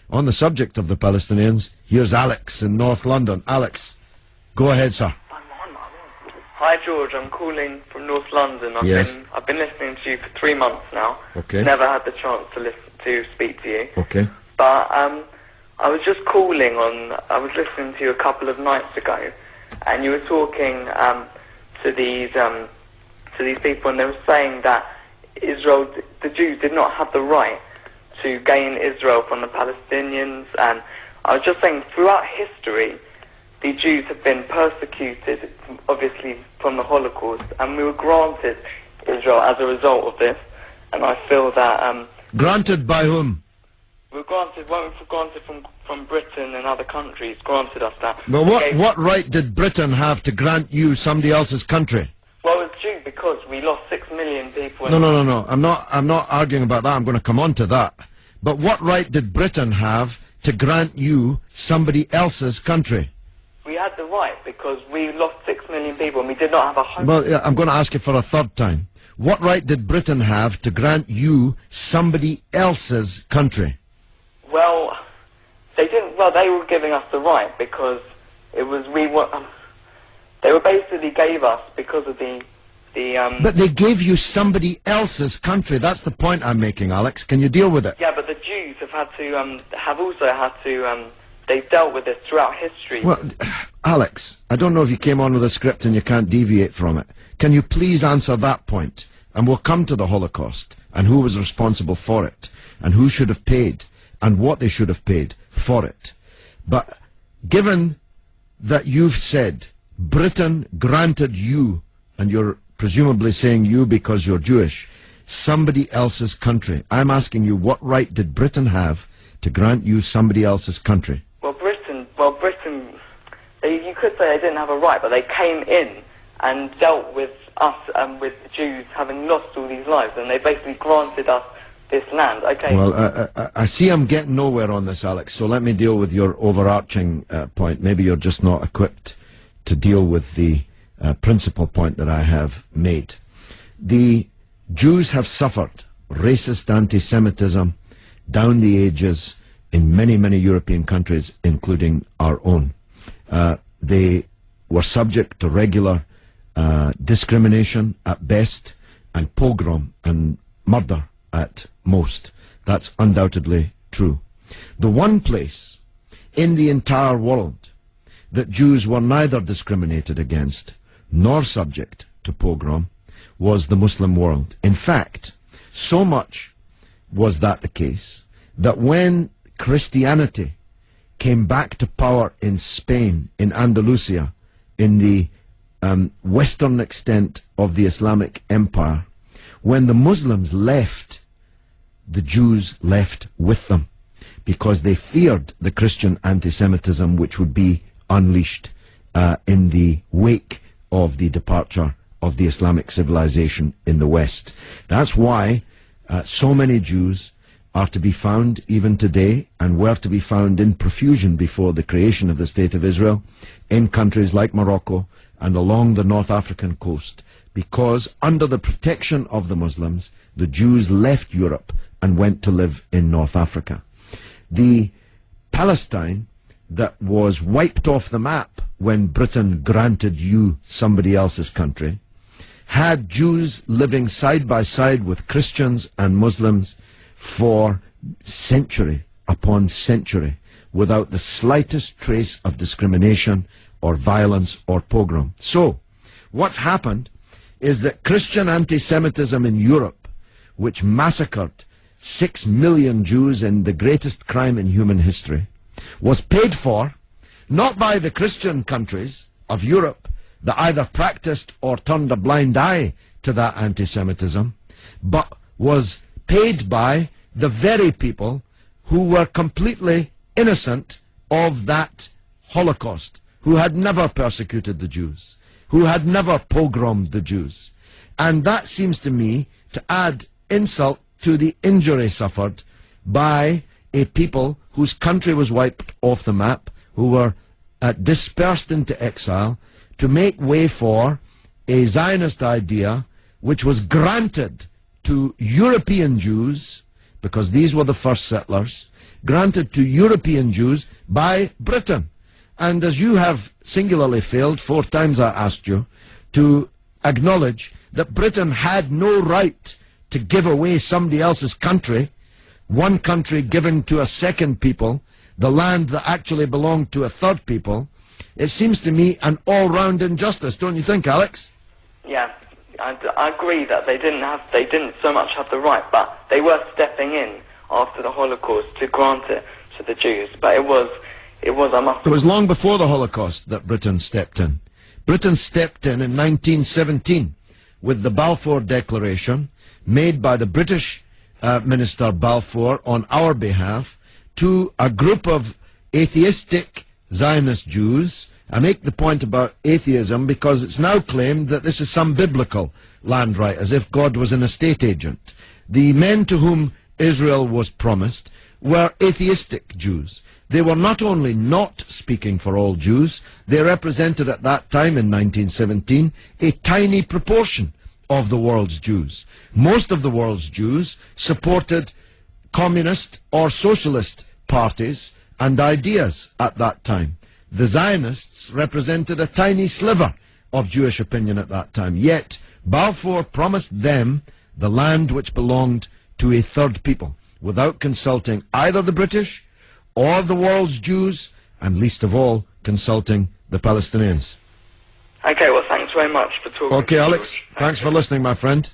On the subject of the Palestinians, here's Alex in North London. Alex, go ahead, sir. Hi George, I'm calling from North London. I've been listening to you for 3 months now. Okay. Never had the chance to speak to you. Okay. But I was just calling on. I was listening to you a couple of nights ago, and you were talking to these people, and they were saying that Israel, the Jews, did not have the right to gain Israel from the Palestinians. And I was just saying, throughout history, the Jews have been persecuted, obviously, from the Holocaust, and we were granted Israel as a result of this. And I feel that... granted by whom? We were granted from Britain and other countries, granted us that. But what right did Britain have to grant you somebody else's country? Well, it's due because we lost 6 million people... No. I'm not arguing about that. I'm going to come on to that. But what right did Britain have to grant you somebody else's country? We had the right because we lost 6 million people and we did not have a home. Well, yeah, I'm going to ask you for a third time. What right did Britain have to grant you somebody else's country? Well, they didn't. Well, they were giving us the right because it was they were basically gave us because of the. But they gave you somebody else's country. That's the point I'm making, Alex. Can you deal with it? Yeah, but the Jews have had to have also had to. They've dealt with this throughout history. Well, Alex, I don't know if you came on with a script and you can't deviate from it. Can you please answer that point? And we'll come to the Holocaust and who was responsible for it and who should have paid and what they should have paid for it. But given that you've said Britain granted you, and you're presumably saying you because you're Jewish, somebody else's country, I'm asking you, what right did Britain have to grant you somebody else's country? Britain, you could say they didn't have a right, but they came in and dealt with us and with the Jews having lost all these lives, and they basically granted us this land. Okay. Well, I see I'm getting nowhere on this, Alex, so let me deal with your overarching point. Maybe you're just not equipped to deal with the principal point that I have made. The Jews have suffered racist anti-Semitism down the ages in many, many European countries, including our own. They were subject to regular discrimination at best, and pogrom and murder at most. That's undoubtedly true. The one place in the entire world that Jews were neither discriminated against nor subject to pogrom was the Muslim world. In fact, so much was that the case that when Christianity came back to power in Spain, in Andalusia, in the western extent of the Islamic Empire, when the Muslims left, the Jews left with them because they feared the Christian anti-Semitism which would be unleashed in the wake of the departure of the Islamic civilization in the West. That's why so many Jews are to be found even today, and were to be found in profusion before the creation of the State of Israel, in countries like Morocco and along the North African coast, because under the protection of the Muslims, the Jews left Europe and went to live in North Africa. The Palestine that was wiped off the map when Britain granted you somebody else's country had Jews living side by side with Christians and Muslims for century upon century without the slightest trace of discrimination or violence or pogrom. So, what's happened is that Christian anti-Semitism in Europe, which massacred 6 million Jews in the greatest crime in human history, was paid for not by the Christian countries of Europe that either practiced or turned a blind eye to that anti-Semitism, but was paid by the very people who were completely innocent of that Holocaust, who had never persecuted the Jews, who had never pogromed the Jews. And that seems to me to add insult to the injury suffered by a people whose country was wiped off the map, who were dispersed into exile, to make way for a Zionist idea which was granted to European Jews, because these were the first settlers, granted to European Jews by Britain. And as you have singularly failed, 4 times I asked you, to acknowledge that Britain had no right to give away somebody else's country, one country given to a second people, the land that actually belonged to a third people, it seems to me an all-round injustice, don't you think, Alex? Yeah, I agree that they didn't so much have the right, but they were stepping in after the Holocaust to grant it to the Jews. But it was long before the Holocaust that Britain stepped in. Britain stepped in 1917 with the Balfour Declaration made by the British Minister Balfour on our behalf to a group of atheistic Zionist Jews. I make the point about atheism because it's now claimed that this is some biblical land right, as if God was an estate agent. The men to whom Israel was promised were atheistic Jews. They were not only not speaking for all Jews, they represented at that time in 1917 a tiny proportion of the world's Jews. Most of the world's Jews supported communist or socialist parties and ideas at that time. The Zionists represented a tiny sliver of Jewish opinion at that time. Yet Balfour promised them the land which belonged to a third people, without consulting either the British or the world's Jews, and least of all, consulting the Palestinians. Okay, well, thanks very much for talking. Okay, Alex, thanks for listening, my friend.